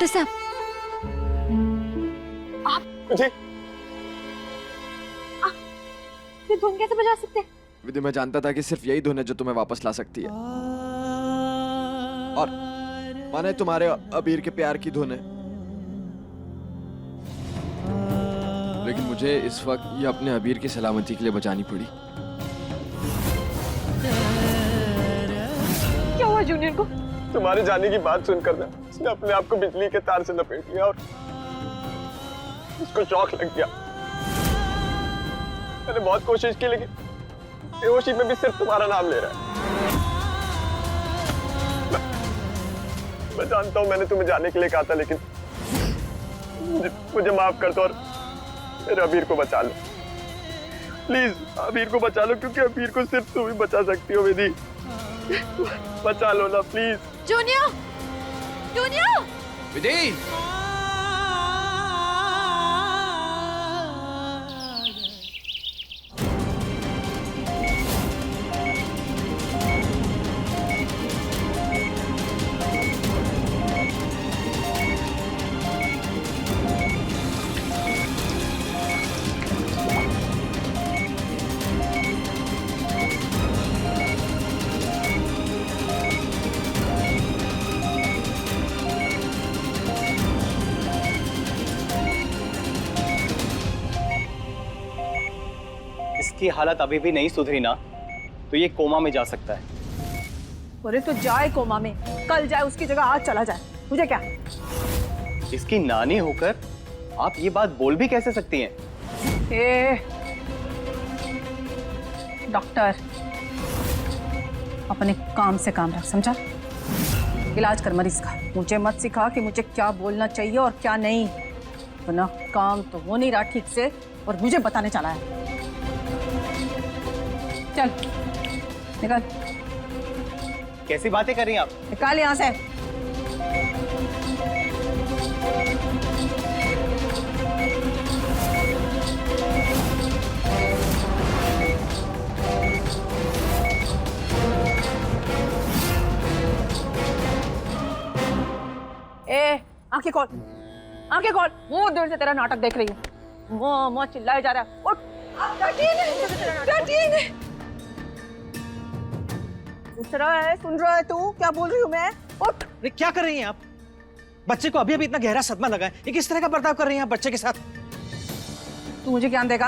Doctor साहब, आप जी ये धुन कैसे बजा सकते हैं? विधि, मैं जानता था कि सिर्फ यही धुन है जो तुम्हें वापस ला सकती है, और माने तुम्हारे अबीर के प्यार की धुन है। लेकिन मुझे इस वक्त ये अपने अबीर की सलामती के लिए बचानी पड़ी। क्या हुआ जूनियर को? तुम्हारे जाने की बात सुनकर ना उसने अपने आप को बिजली के तार से लपेट लिया और उसको शॉक लग गया। मैंने बहुत कोशिश की लेकिन बेहोशी में भी सिर्फ तुम्हारा नाम ले रहा है। मैं जानता हूं मैंने तुम्हें जाने के लिए कहा था, लेकिन मुझे माफ कर दो और मेरे अबीर को बचा लो। प्लीज अबीर को बचा लो, क्योंकि अबीर को सिर्फ तुम ही बचा सकती हो विधि। बचा लो ना प्लीज। Junior, junior! विधि! इसकी हालत अभी भी नहीं सुधरी ना तो ये कोमा में जा सकता है। अरे तो जाए कोमा में, कल जाए उसकी जगह आज चला जाए, मुझे क्या? इसकी नानी होकर आप ये बात बोल भी कैसे सकती हैं? डॉक्टर, अपने काम से काम रख, समझा? इलाज कर मरीज का, मुझे मत सिखा कि मुझे क्या बोलना चाहिए और क्या नहीं, वरना काम तो हो नहीं रहा ठीक से और मुझे बताने चला है। चल निकल। कैसी बातें कर रही हैं आप? निकाल यहाँ से। आंखें खोल, आंखें खोल। वो देर से तेरा नाटक देख रही हूँ। वो चिल्लाए जा रहा है। उठ। सुन रहा है तू क्या बोल रही हूँ मैं? उठ। अरे क्या कर रही हैं आप? बच्चे को अभी अभी इतना गहरा सदमा लगा है, ये किस तरह का बर्ताव कर रही हैं आप बच्चे के साथ? तू मुझे ज्ञान देगा?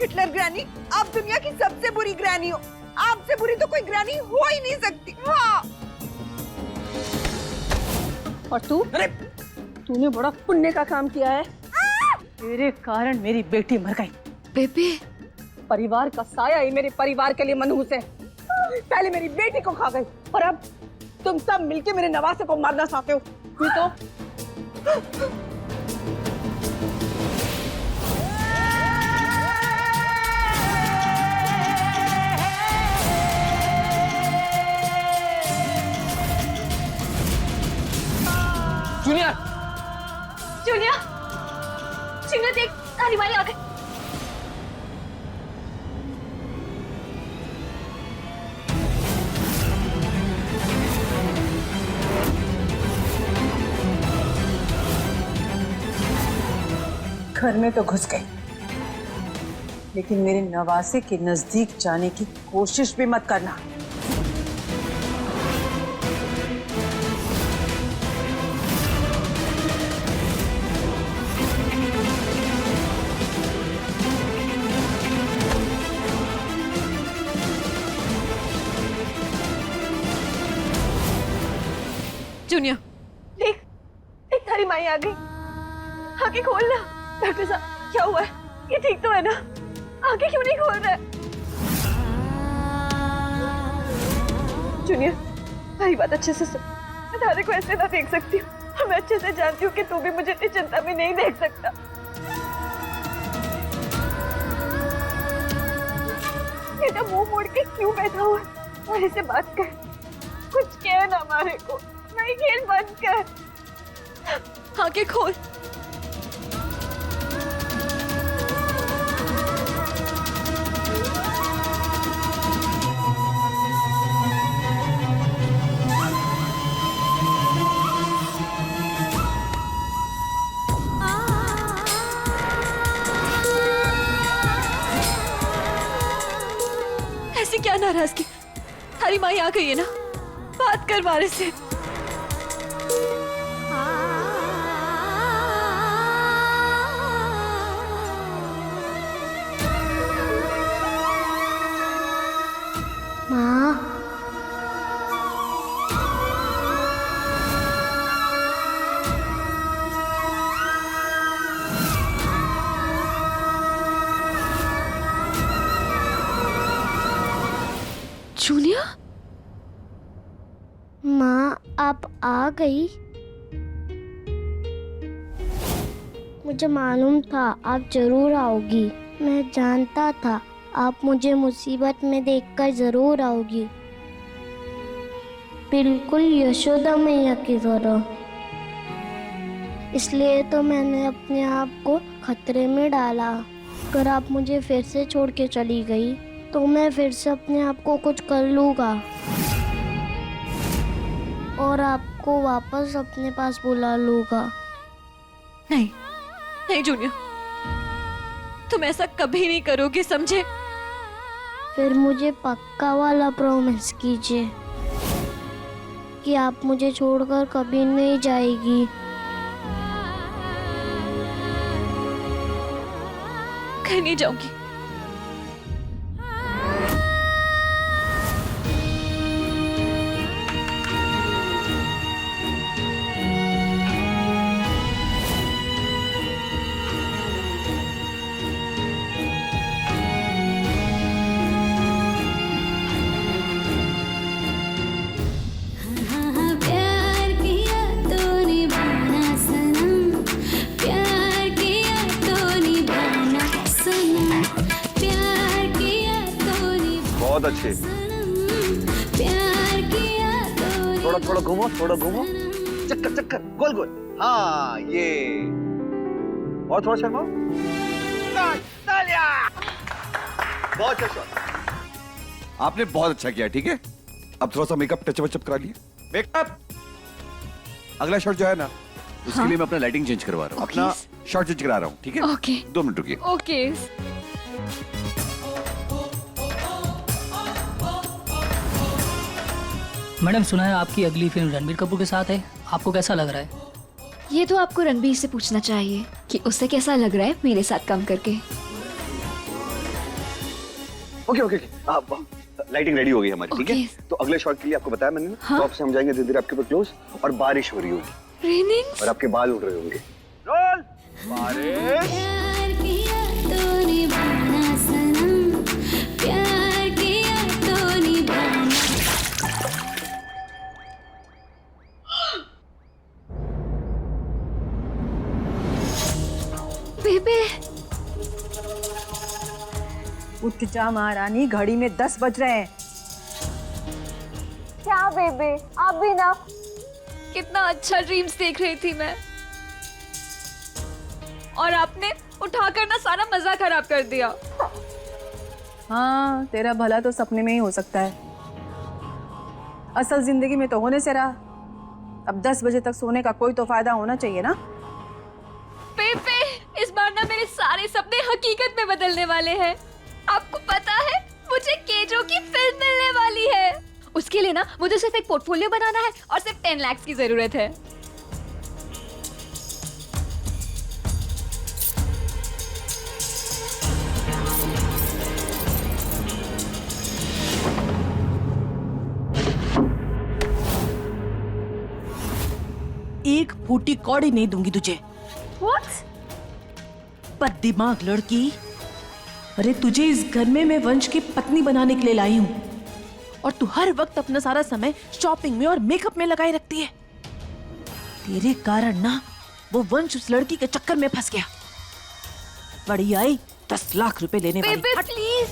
हिटलर ग्रैनी, आप दुनिया की सबसे बुरी ग्रैनी हो। आपसे बुरी तो कोई ग्रैनी हो ही नहीं सकती। हाँ। और तू? अरे तूने बड़ा पुण्य का काम किया है। तेरे कारण मेरी बेटी मर गई। बेबी, परिवार का साया ही मेरे परिवार के लिए मनहूस है। पहले मेरी बेटी को खा गई और अब तुम सब मिलके मेरे नवासे को मारना चाहते हो। ये तो जूनियर! जूनियर, जूनियर देख, तारी वाली आ गई। घर में तो घुस गई, लेकिन मेरे नवासे के नजदीक जाने की कोशिश भी मत करना। जूनियर, देख, देख तारी माई आ गई। आंखें खोल ना। डॉक्टर साहब, क्या हुआ है? ये ठीक तो है ना? आंखें क्यों नहीं खोल रहा है? जूनियर, मेरी बात अच्छे से सुन। मैं तारे को ऐसे ना देख सकती हूँ। मैं अच्छे से जानती हूँ कि तू भी मुझे इतनी चिंता में नहीं देख सकता। बेटा मुंह मोड़ के क्यों बैठा हुआ है? हमारे से बात कर, कुछ कह ना हमारे को। नहीं, खेल बंद कर। आंखें खोल। नाराजगी? थारी माई आ गई है ना, बात कर मारे से। माँ, जूनिया, माँ आप आ गई? मुझे मालूम था आप जरूर आओगी। मैं जानता था आप मुझे मुसीबत में देखकर जरूर आओगी, बिल्कुल यशोदा मैया की तरह। इसलिए तो मैंने अपने आप को खतरे में डाला। अगर आप मुझे फिर से छोड़ के चली गई तो मैं फिर से अपने आप को कुछ कर लूँगा और आपको वापस अपने पास बुला लूँगा। नहीं नहीं जूनिया, तुम ऐसा कभी नहीं करोगे, समझे? फिर मुझे पक्का वाला प्रॉमिस कीजिए कि आप मुझे छोड़कर कभी नहीं जाएगी। कहीं नहीं जाऊंगी। बहुत अच्छे। थोड़ा थोड़ा घूमो, थोड़ा घूमो, चक्कर चक्कर, गोल गोल। हाँ ये, और थोड़ा शर्माओ। बहुत अच्छा शॉट। आपने बहुत अच्छा किया, ठीक है? अब थोड़ा सा मेकअप टचअप वचअप करा लिया। मेकअप अगला शॉट जो है ना, उसके लिए मैं अपना लाइटिंग चेंज करवा रहा हूँ, अपना शॉट चेंज करा रहा हूँ, ठीक है? ओके 2 मिनट रुकिए। ओके। मैडम सुना है आपकी अगली फिल्म रणबीर कपूर के साथ है, आपको कैसा लग रहा है? ये तो आपको रणबीर से पूछना चाहिए कि उसे कैसा लग रहा है मेरे साथ काम करके। ओके ओके, आप लाइटिंग रेडी हो गई हमारी, ठीक है? तो अगले शॉट के लिए आपको बताया मैंने ना, हाँ? तो आपसे हम जाएंगे धीरे धीरे आपके ऊपर क्लोज, और बारिश हो रही होगी रेनिंग और आपके बाल उड़ रहे होंगे। रोल बारिश। बेबे, उठ जा महारानी, घड़ी में 10 बज रहे हैं। क्या बेबे, आप भी ना। कितना अच्छा ड्रीम्स देख रही थी मैं, और आपने उठाकर ना सारा मजा खराब कर दिया। हाँ, तेरा भला तो सपने में ही हो सकता है, असल जिंदगी में तो होने से रहा। अब 10 बजे तक सोने का कोई तो फायदा होना चाहिए ना। बेबे, इस बार ना मेरे सारे सपने हकीकत में बदलने वाले हैं। आपको पता है मुझे केजो की फिल्म मिलने वाली है। उसके लिए ना मुझे सिर्फ एक पोर्टफोलियो बनाना है और सिर्फ 10 लाख की जरूरत है। एक फूटी कौड़ी नहीं दूंगी तुझे। What? पर दिमाग लड़की, अरे तुझे इस घर में मैं वंश की पत्नी बनाने के लिए लाई हूँ, और तू हर वक्त अपना सारा समय शॉपिंग में और मेकअप में लगाए रखती है। तेरे कारण ना वो वंश उस लड़की के चक्कर में फंस गया। बड़ी आई 10 लाख रुपए लेने वाली। बेबे प्लीज।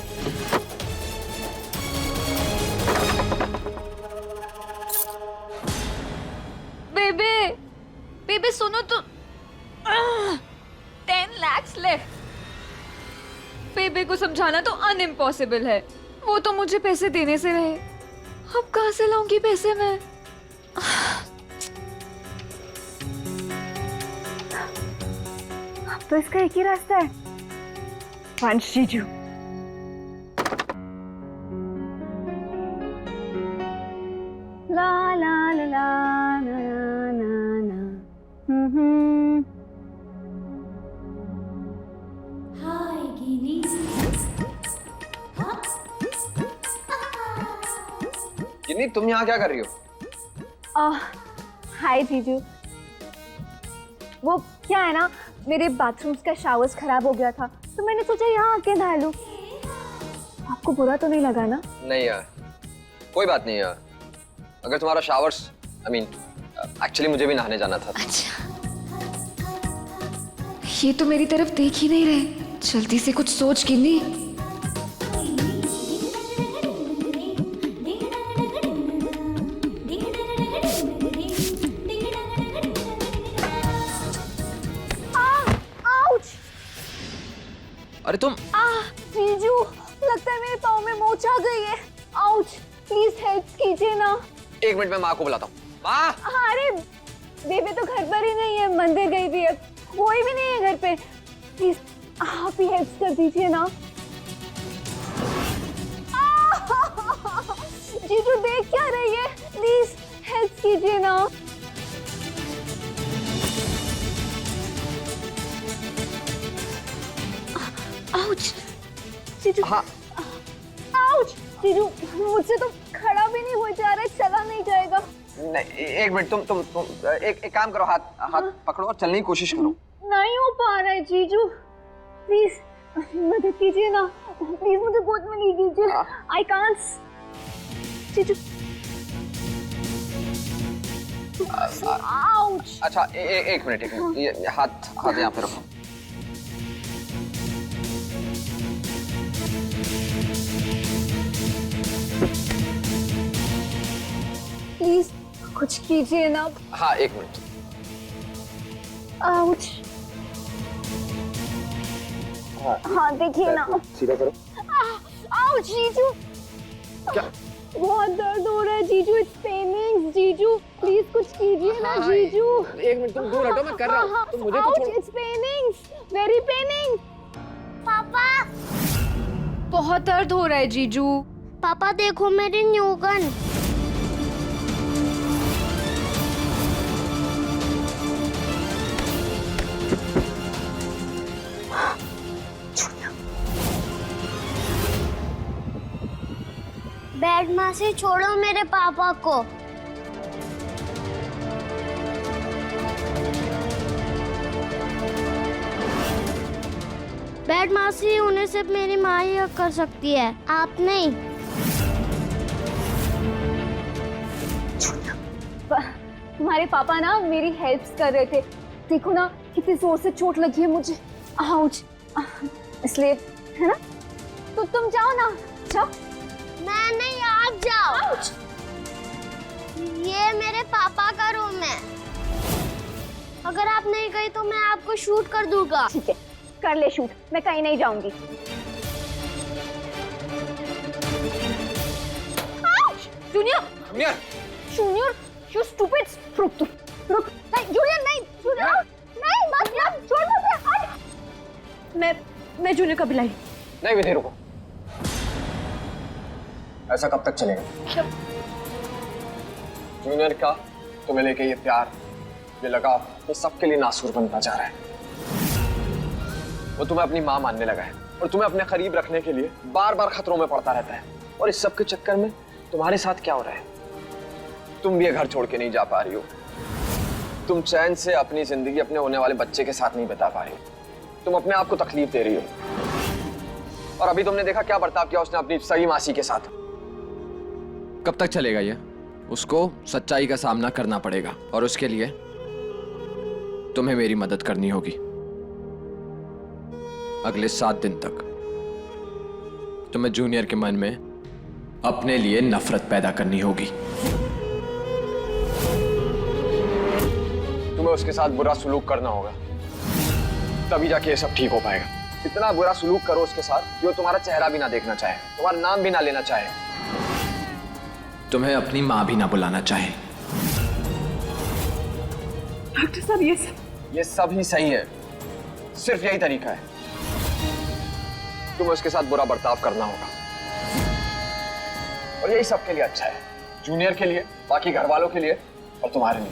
बेबे, बेबे सुनो तो। 10 लाख लेफ्ट। बेबे को समझाना तो अनइम्पॉसिबल है, वो तो मुझे पैसे देने से रहे। अब कहाँ से लाऊंगी पैसे मैं? तो इसका एक ही रास्ता है, वंश जीजू। गिन्नी, तुम यहाँ क्या कर रही हो? हाय जीजू। वो क्या है ना, मेरे बाथरूम का शावर्स खराब हो गया था तो मैंने सोचा यहाँ आके नहा लूं। आपको बुरा तो नहीं लगा ना? नहीं यार, कोई बात नहीं यार। अगर तुम्हारा शावर्स, एक्चुअली मुझे भी नहाने जाना था। अच्छा, ये तो मेरी तरफ देख ही नहीं रहे। जल्दी से कुछ सोच गिन्नी। अरे तुम जीजू, लगता है मेरे पाँव में मोच आ गई है। आउच, प्लीज हेल्प कीजिए ना। 1 मिनट में माँ को बुलाता हूँ। माँ! अरे बेबी तो घर पर ही नहीं है, मंदिर गई हुई है, कोई भी नहीं है घर पे। प्लीज आप ही हेल्प कर दीजिए ना। जीजू देख क्या रही है, प्लीज हेल्प कीजिए ना। आउच। जीजू, हाँ। आउच। जीजू, मुझसे तो खड़ा भी नहीं हो जा रहा है, चला नहीं जाएगा। नहीं, 1 मिनट, तुम एक काम करो, हाथ पकड़ो और चलने की कोशिश करो। नहीं हो पा रहा है जीजू, प्लीज मदद कीजिए ना। प्लीज मुझे गोद में ले लीजिए। I can't. जीजू, आउच। अच्छा, एक मिनट, ये हाथ यहाँ पे रखो। प्लीज कुछ कीजिए ना। हाँ, 1 मिनट। आउच। हाँ देखिए ना। सीधा करो। आउच जीजू, क्या? बहुत दर्द हो रहा है जीजू। It's Penning. जीजू प्लीज कुछ कीजिए ना। जीजू 1 मिनट, तुम दूर हटो, मैं कर रहा हूँ। तुम मुझे तो आउच, छोड़ो। It's paining, very paining. पापा, बहुत दर्द हो रहा है जीजू। पापा देखो मेरी न्यू गन। बेड में से छोड़ो मेरे पापा को। बेड मासी, उन्हें सिर्फ मेरी माँ ही कर सकती है, आप नहीं। तुम्हारे पापा ना मेरी हेल्प कर रहे थे। देखो ना कितनी जोर से चोट लगी है मुझे। आउच, इसलिए है ना। तो तुम जाओ ना, जाओ। मैं नहीं, आप जाओ। आउच। ये मेरे पापा का रूम है, अगर आप नहीं गई तो मैं आपको शूट कर दूंगा। ठीक है, कर ले शूट, मैं कहीं नहीं जाऊंगी। Junior, junior, you stupid. रुक, नहीं जूनियर, नहीं जूनियर, नहीं मत यार, छोड़ मुझे, हट। मैं जूनियर का बुलाई। नहीं विधि, रुको। ऐसा कब तक चलेगा? जूनियर का तुम्हें लेके ये प्यार, ये लगाव, ये सबके लिए नासूर बनता जा रहा है। वो तुम्हें अपनी माँ मानने लगा है और तुम्हें अपने करीब रखने के लिए बार बार खतरों में पड़ता रहता है। और इस सब के चक्कर में तुम्हारे साथ क्या हो रहा है? तुम भी ये घर छोड़ के नहीं जा पा रही हो। तुम चैन से अपनी जिंदगी अपने होने वाले बच्चे के साथ नहीं बिता पा रही हो। तुम अपने आप को तकलीफ दे रही हो। और अभी तुमने देखा क्या बर्ताव किया उसने अपनी सही मासी के साथ। कब तक चलेगा ये? उसको सच्चाई का सामना करना पड़ेगा और उसके लिए तुम्हें मेरी मदद करनी होगी। अगले 7 दिन तक तुम्हें जूनियर के मन में अपने लिए नफरत पैदा करनी होगी। तुम्हें उसके साथ बुरा सुलूक करना होगा, तभी जाके ये सब ठीक हो पाएगा। इतना बुरा सुलूक करो उसके साथ कि वो तुम्हारा चेहरा भी ना देखना चाहे, तुम्हारा नाम भी ना लेना चाहे, तुम्हें अपनी माँ भी ना बुलाना चाहे। डॉक्टर साहब, ये सब ही सही है। सिर्फ यही तरीका है। तुम्हें उसके साथ बुरा बर्ताव करना होगा और यही सबके लिए अच्छा है, जूनियर के लिए, बाकी घर वालों के लिए और तुम्हारे लिए।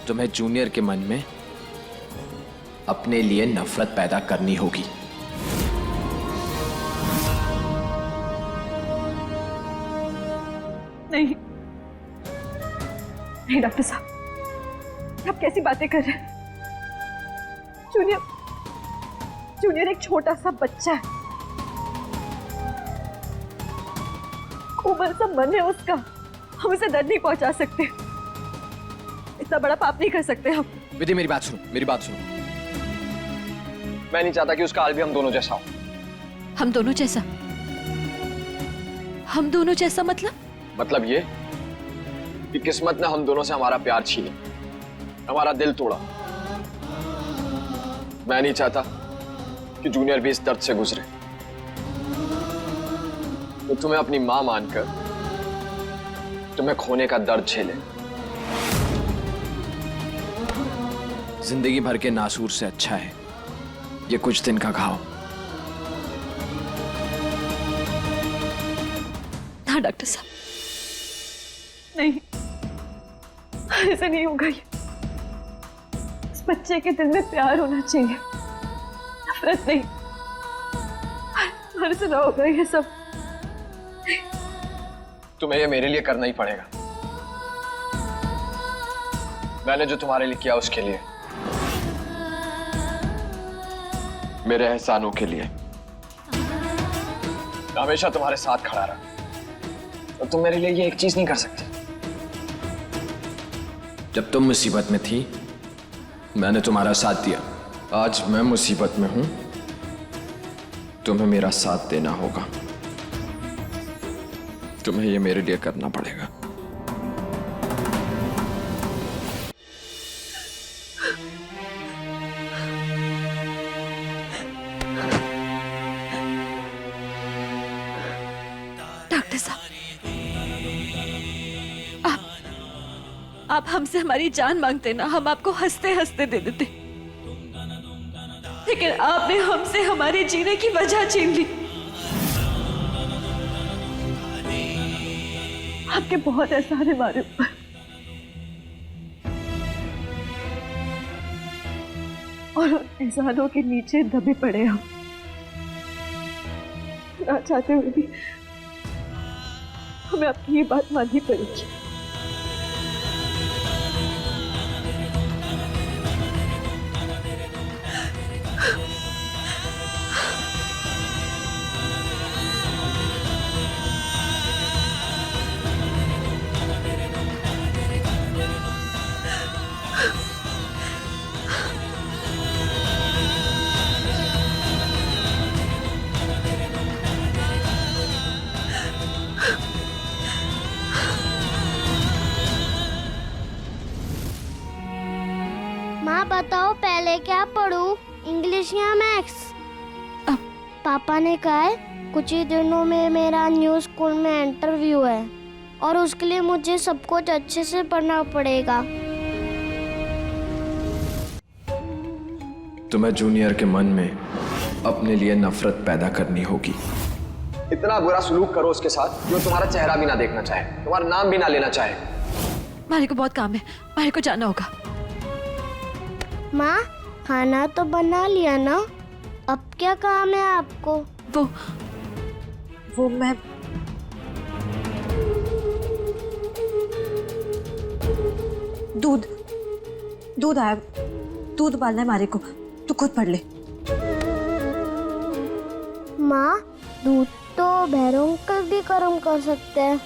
तुम्हें जूनियर के मन में अपने लिए नफरत पैदा करनी होगी। नहीं नहीं डॉक्टर साहब, आप कैसी बातें कर रहे हैं? जूनियर एक छोटा सा बच्चा है, कोमल सा मन है उसका, हम उसे दर्द नहीं पहुंचा सकते, इतना बड़ा पाप नहीं कर सकते हम। विधि मेरी बात सुनो, मेरी बात सुनो। मैं नहीं चाहता कि उसका हाल भी हम दोनों जैसा हो। हम दोनों जैसा? हम दोनों जैसा मतलब ये कि किस्मत ने हम दोनों से हमारा प्यार छीना, हमारा दिल तोड़ा। मैं नहीं चाहता कि जूनियर भी इस दर्द से गुजरे। तो तुम्हें अपनी मां मानकर तुम्हें खोने का दर्द झेले। जिंदगी भर के नासूर से अच्छा है ये कुछ दिन का घाव। हाँ डॉक्टर साहब, नहीं, ऐसा नहीं होगा। ये इस बच्चे के दिल में प्यार होना चाहिए, नफरत नहीं। हर सुना होगा ये सब। तुम्हें ये मेरे लिए करना ही पड़ेगा। मैंने जो तुम्हारे लिए किया उसके लिए, मेरे एहसानों के लिए। मैं हमेशा तुम्हारे साथ खड़ा रहा और तुम मेरे लिए ये एक चीज नहीं कर सकती। जब तुम मुसीबत में थी मैंने तुम्हारा साथ दिया। आज मैं मुसीबत में हूं, तुम्हें मेरा साथ देना होगा। तुम्हें ये मेरे लिए करना पड़ेगा। डॉक्टर साहब, आप हमसे हमारी जान मांगते ना, हम आपको हंसते हंसते दे देते, लेकिन आपने हमसे हमारे जीने की वजह छीन ली। आपके बहुत एहसान है हमारे ऊपर। और उन एहसानों के नीचे दबे पड़े हम, ना चाहते हुए भी हमें आपकी ये बात माननी पड़ेगी। माँ बताओ पहले क्या पढ़ूं, इंग्लिश या मैथ्स? पापा ने कहा है कुछ ही दिनों में मेरा न्यू स्कूल में इंटरव्यू है और उसके लिए मुझे सब कुछ अच्छे से पढ़ना पड़ेगा। तुम्हें जूनियर के मन में अपने लिए नफरत पैदा करनी होगी। इतना बुरा सलूक करो उसके साथ जो तुम्हारा चेहरा भी ना देखना चाहे, तुम्हारा नाम भी ना लेना चाहे। मारे को बहुत काम है, मारे को जाना होगा। माँ खाना तो बना लिया ना, अब क्या काम है आपको? वो मैं दूध आया, दूध उबालना है मारे को, तू खुद पढ़ ले। माँ दूध तो भैरव अंकल भी गर्म कर सकते हैं।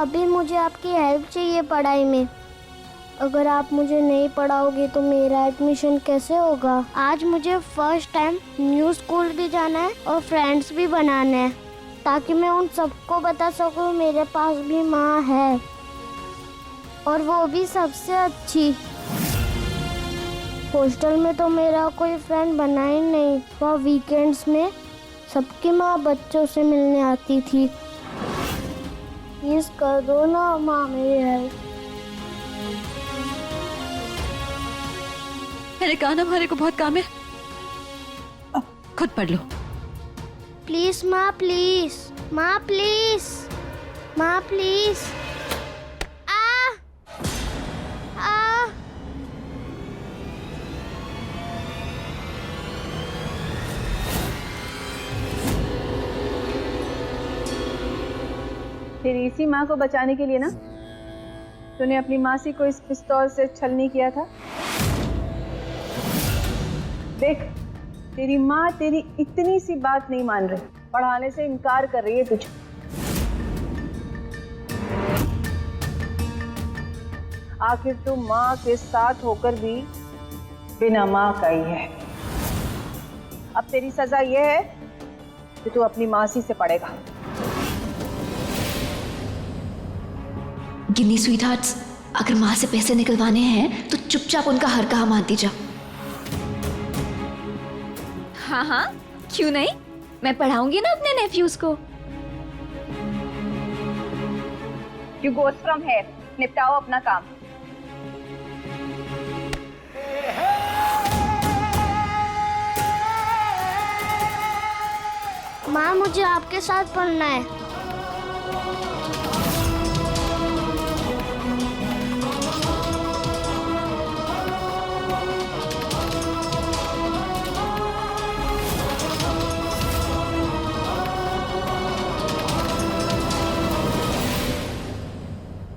अभी मुझे आपकी हेल्प चाहिए पढ़ाई में। अगर आप मुझे नहीं पढ़ाओगे तो मेरा एडमिशन कैसे होगा? आज मुझे फर्स्ट टाइम न्यू स्कूल भी जाना है और फ्रेंड्स भी बनाने हैं, ताकि मैं उन सबको बता सकूं मेरे पास भी माँ है, और वो भी सबसे अच्छी। हॉस्टल में तो मेरा कोई फ्रेंड बना ही नहीं। वह वीकेंड्स में सबकी माँ बच्चों से मिलने आती थी। प्लीज कर दो ना माँ मेरी हेल्प। मैंने कहा ना हमारे को बहुत काम है, खुद पढ़ लो। प्लीज माँ, प्लीज माँ, प्लीज माँ, प्लीज। आ तेरी इसी माँ को बचाने के लिए ना तूने अपनी मासी को इस पिस्तौल से छलनी किया था। देख, तेरी माँ तेरी इतनी सी बात नहीं मान रही, पढ़ाने से इनकार कर रही है तुझे। आखिर तू माँ के साथ होकर भी बिना माँ का ही है। अब तेरी सजा यह है कि तू अपनी मासी से पढ़ेगा। गिन्नी स्वीटहार्ट्स, अगर माँ से पैसे निकलवाने हैं तो चुपचाप उनका हर कहा मानती जा। हाँ हाँ, क्यों नहीं, मैं पढ़ाऊंगी ना अपने नेफ्यूज को। You go from here, निपटाओ अपना काम। माँ मुझे आपके साथ पढ़ना है।